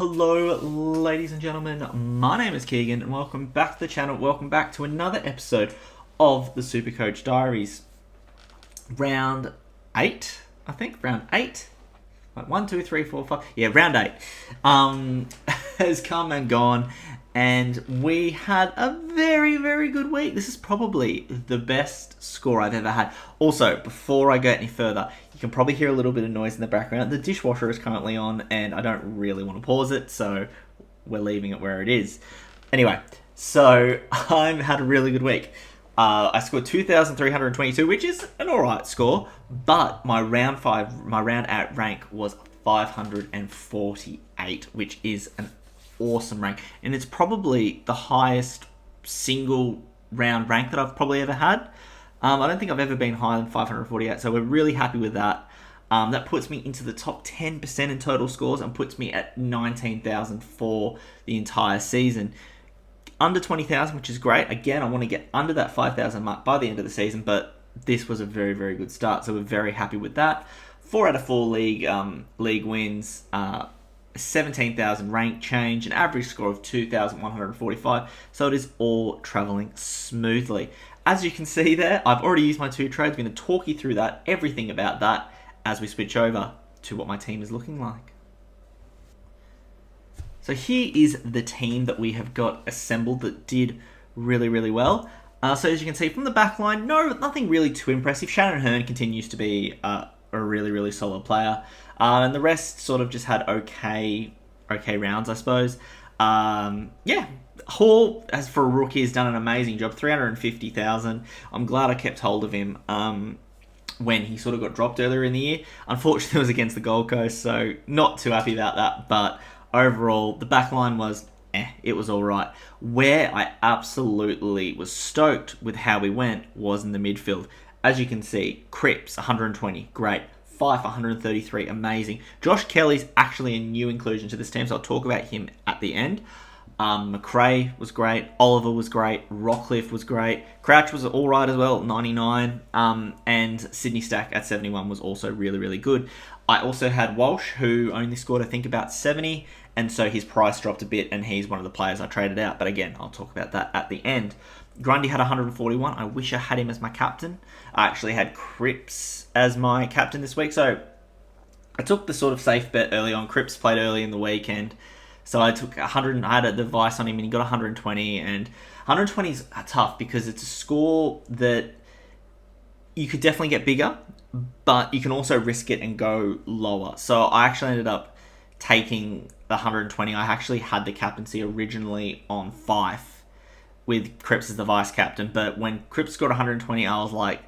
Hello, ladies and gentlemen. My name is Keegan, and welcome back to the channel. Welcome back to another episode of the Supercoach Diaries. Round 8, I think. Round 8. Like 1, 2, 3, 4, 5. Yeah, round 8 has come and gone, and we had a very, very good week. This is probably the best score I've ever had. Also, before I go any further, you can probably hear a little bit of noise in the background. The dishwasher is currently on, and I don't really want to pause it, so we're leaving it where it is. Anyway, so I've had a really good week. I scored 2,322, which is an alright score, but my round 8 rank was 548, which is an awesome rank, and it's probably the highest single round rank that I've probably ever had. I don't think I've ever been higher than 548, so we're really happy with that. That puts me into the top 10% in total scores and puts me at 19,000 for the entire season. Under 20,000, which is great. Again, I want to get under that 5,000 mark by the end of the season, but this was a very, very good start, so we're very happy with that. 4 out of 4 league wins, 17,000 rank change, an average score of 2,145, so it is all travelling smoothly. As you can see there, I've already used my 2 trades. I'm going to talk you through that, everything about that, as we switch over to what my team is looking like. So here is the team that we have got assembled that did really, really well. So as you can see from the back line, nothing really too impressive. Shannon Hearn continues to be a really, really solid player. And the rest sort of just had okay rounds, I suppose. Yeah, Hall, as for a rookie, has done an amazing job. 350,000. I'm glad I kept hold of him when he sort of got dropped earlier in the year. Unfortunately, it was against the Gold Coast, so not too happy about that. But overall, the back line was, it was all right. Where I absolutely was stoked with how we went was in the midfield. As you can see, Cripps, 120, great. Fife, 133, amazing. Josh Kelly's actually a new inclusion to this team, so I'll talk about him at the end. McRae was great. Oliver was great. Rockcliffe was great. Crouch was all right as well, 99. And Sydney Stack at 71 was also really, really good. I also had Walsh, who only scored, I think, about 70, and so his price dropped a bit, and he's one of the players I traded out. But again, I'll talk about that at the end. Grundy had 141. I wish I had him as my captain. I actually had Cripps as my captain this week, so I took the sort of safe bet early on. Cripps played early in the weekend, so I took 100. I had a device on him, and he got 120. And 120 is tough because it's a score that you could definitely get bigger, but you can also risk it and go lower. So I actually ended up taking the 120. I actually had the captaincy originally on Fife with Cripps as the vice captain, but when Cripps got 120, I was like,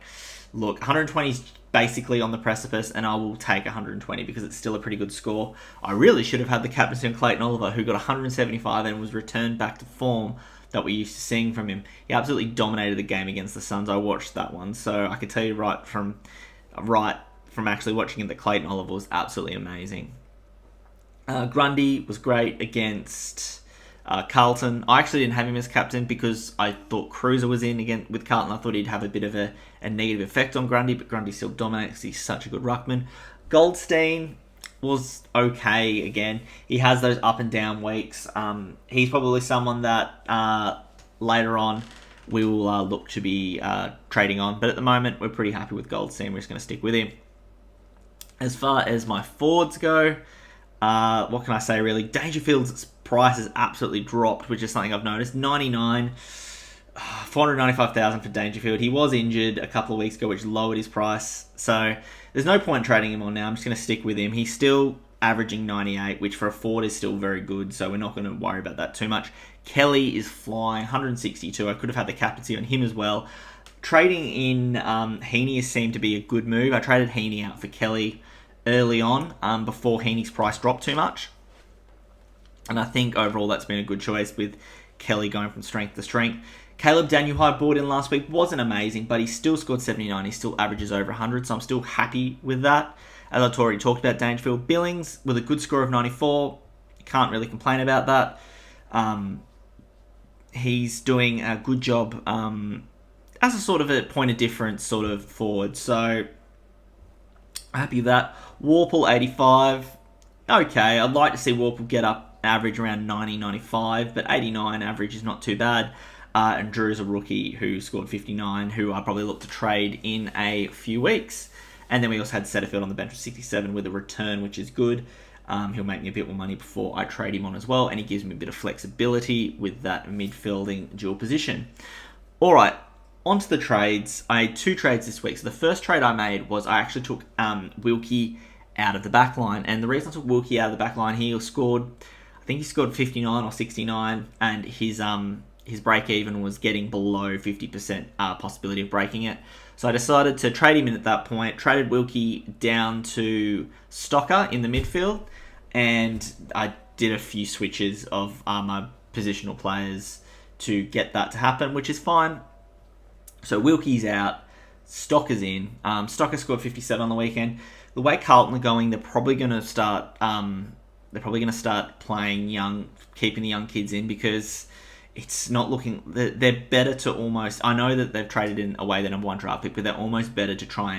look, 120 is basically on the precipice, and I will take 120 because it's still a pretty good score. I really should have had the captaincy on Clayton Oliver, who got 175 and was returned back to form that we used to seeing from him. He absolutely dominated the game against the Suns. I watched that one, so I could tell you right from actually watching it that Clayton Oliver was absolutely amazing. Grundy was great against Carlton. I actually didn't have him as captain because I thought Cruiser was in again with Carlton. I thought he'd have a bit of a negative effect on Grundy, but Grundy still dominates. He's such a good ruckman. Goldstein was okay again. He has those up and down weeks. He's probably someone that later on we will look to be trading on, but at the moment we're pretty happy with Goldstein. We're just going to stick with him. As far as my forwards go, what can I say really? Dangerfield's price has absolutely dropped, which is something I've noticed. 99, 495,000 for Dangerfield. He was injured a couple of weeks ago, which lowered his price. So there's no point trading him on now. I'm just going to stick with him. He's still averaging 98, which for a forward is still very good. So we're not going to worry about that too much. Kelly is flying, 162. I could have had the captaincy on him as well. Trading in Heaney has seemed to be a good move. I traded Heaney out for Kelly early on before Heaney's price dropped too much. And I think overall that's been a good choice with Kelly going from strength to strength. Caleb Daniel High bought in last week wasn't amazing, but he still scored 79. He still averages over 100, so I'm still happy with that. As I've already talked about, Dangerfield. Billings with a good score of 94. Can't really complain about that. He's doing a good job as a sort of a point of difference sort of forward. So happy with that. Warple 85. Okay, I'd like to see Warple get up average around 90, 95, but 89 average is not too bad. And Drew's a rookie who scored 59, who I'll probably look to trade in a few weeks. And then we also had Setterfield on the bench with 67 with a return, which is good. He'll make me a bit more money before I trade him on as well, and he gives me a bit of flexibility with that midfielding dual position. All right, on to the trades. I had 2 trades this week. So the first trade I made was I actually took Wilkie out of the back line. And the reason I took Wilkie out of the back line, he scored 59 or 69, and his break even was getting below 50% possibility of breaking it. So I decided to trade him in at that point, traded Wilkie down to Stocker in the midfield, and I did a few switches of my positional players to get that to happen, which is fine. So Wilkie's out, Stocker's in. Stocker scored 57 on the weekend. The way Carlton are going, they're probably going to start playing young, keeping the young kids in, because it's not looking... They're better to almost... I know that they've traded in away their number 1 draft pick, but they're almost better to try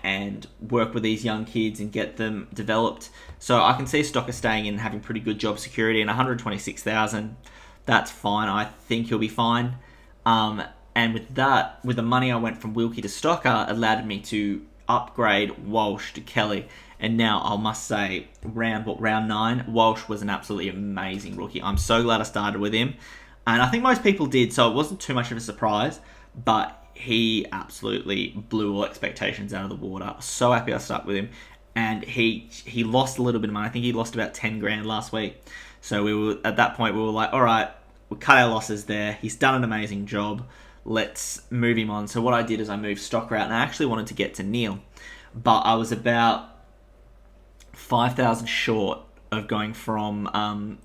and work with these young kids and get them developed. So I can see Stocker staying in and having pretty good job security, and 126,000, that's fine. I think he'll be fine. And with that, with the money I went from Wilkie to Stocker, allowed me to upgrade Walsh to Kelly. And now I must say, round 9, Walsh was an absolutely amazing rookie. I'm so glad I started with him. And I think most people did, so it wasn't too much of a surprise. But he absolutely blew all expectations out of the water. I was so happy I stuck with him. And he lost a little bit of money. I think he lost about 10 grand last week. So at that point, we were like, all right, we'll cut our losses there. He's done an amazing job. Let's move him on. So what I did is I moved Stocker out, and I actually wanted to get to Neil. But I was about 5,000 short of going from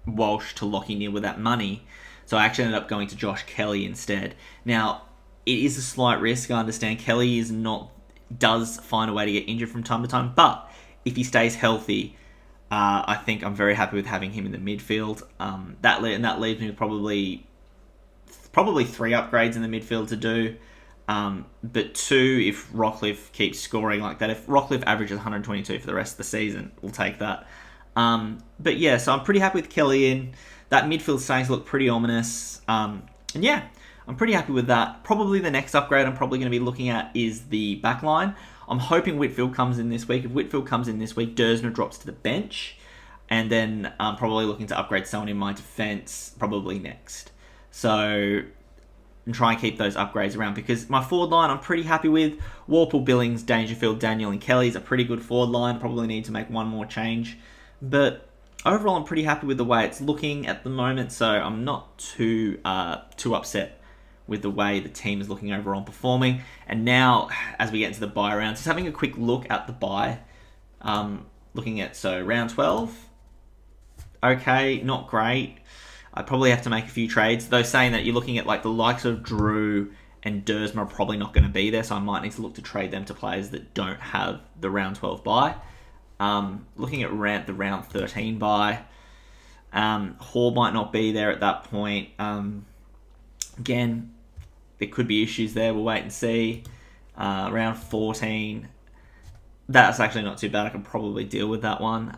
Walsh to Lockie Neal with that money. So I actually ended up going to Josh Kelly instead. Now, it is a slight risk. I understand Kelly does find a way to get injured from time to time, but if he stays healthy, I think I'm very happy with having him in the midfield. That leaves me with probably 3 upgrades in the midfield to do. But 2 if Rockcliffe keeps scoring like that. If Rockcliffe averages 122 for the rest of the season, we'll take that. But yeah, so I'm pretty happy with Kelly in. That midfield starting to look pretty ominous. And yeah, I'm pretty happy with that. Probably the next upgrade I'm probably going to be looking at is the back line. I'm hoping Whitfield comes in this week. If Whitfield comes in this week, Dersma drops to the bench. And then I'm probably looking to upgrade someone in my defence probably next. So... and try and keep those upgrades around, because my forward line I'm pretty happy with. Warple, Billings, Dangerfield, Daniel and Kelly's a pretty good forward line. Probably need to make one more change. But overall I'm pretty happy with the way it's looking at the moment, so I'm not too upset with the way the team is looking overall and performing. And now, as we get into the bye rounds, just having a quick look at the bye. Looking at, round 12. Okay, not great. I probably have to make a few trades, though saying that you're looking at like the likes of Drew and Dersma are probably not going to be there, so I might need to look to trade them to players that don't have the round 12 bye. Looking at the round 13 bye, Hall might not be there at that point. Again, there could be issues there. We'll wait and see. Round 14, that's actually not too bad. I can probably deal with that one.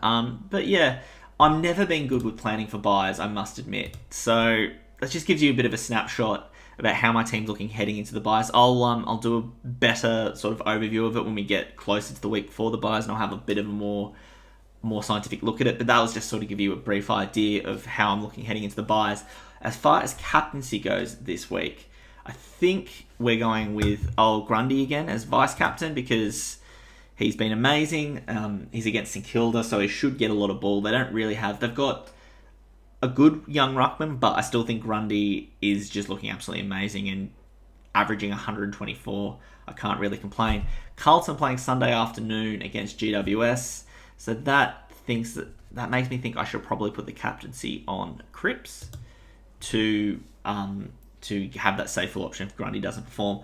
But yeah, I've never been good with planning for buys, I must admit. So that just gives you a bit of a snapshot about how my team's looking heading into the buys. I'll do a better sort of overview of it when we get closer to the week before the buys, and I'll have a bit of a more scientific look at it. But that was just sort of give you a brief idea of how I'm looking heading into the buys. As far as captaincy goes this week, I think we're going with old Grundy again as vice captain, because he's been amazing. He's against St Kilda, so he should get a lot of ball. They've got a good young ruckman, but I still think Grundy is just looking absolutely amazing and averaging 124. I can't really complain. Carlton playing Sunday afternoon against GWS, so that makes me think I should probably put the captaincy on Cripps to have that safer option if Grundy doesn't perform.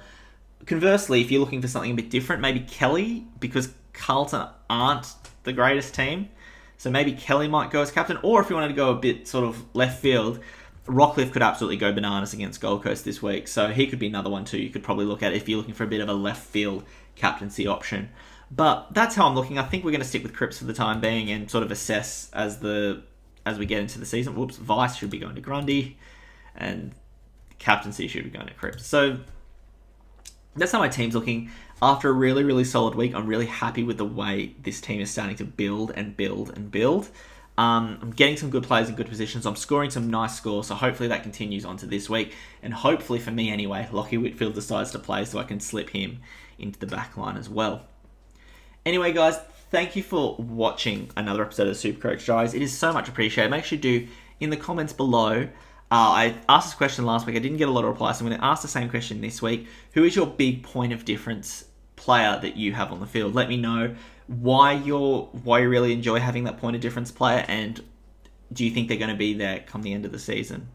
Conversely, if you're looking for something a bit different, maybe Kelly, because Carlton aren't the greatest team. So maybe Kelly might go as captain. Or if you wanted to go a bit sort of left field, Rockcliffe could absolutely go bananas against Gold Coast this week. So he could be another one too you could probably look at if you're looking for a bit of a left field captaincy option. But that's how I'm looking. I think we're going to stick with Cripps for the time being and sort of assess as we get into the season. Whoops, Vice should be going to Grundy, and captaincy should be going to Cripps. So that's how my team's looking. After a really, really solid week, I'm really happy with the way this team is starting to build and build and build. I'm getting some good players in good positions. I'm scoring some nice scores, so hopefully that continues on to this week. And hopefully for me anyway, Lachie Whitfield decides to play so I can slip him into the back line as well. Anyway, guys, thank you for watching another episode of Supercoach Diaries. It is so much appreciated. Make sure you do, in the comments below, I asked this question last week. I didn't get a lot of replies, so I'm going to ask the same question this week. Who is your big point of difference player that you have on the field? Let me know why you really enjoy having that point of difference player, and do you think they're going to be there come the end of the season?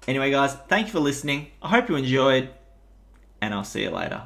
Anyway, guys, thank you for listening. I hope you enjoyed, and I'll see you later.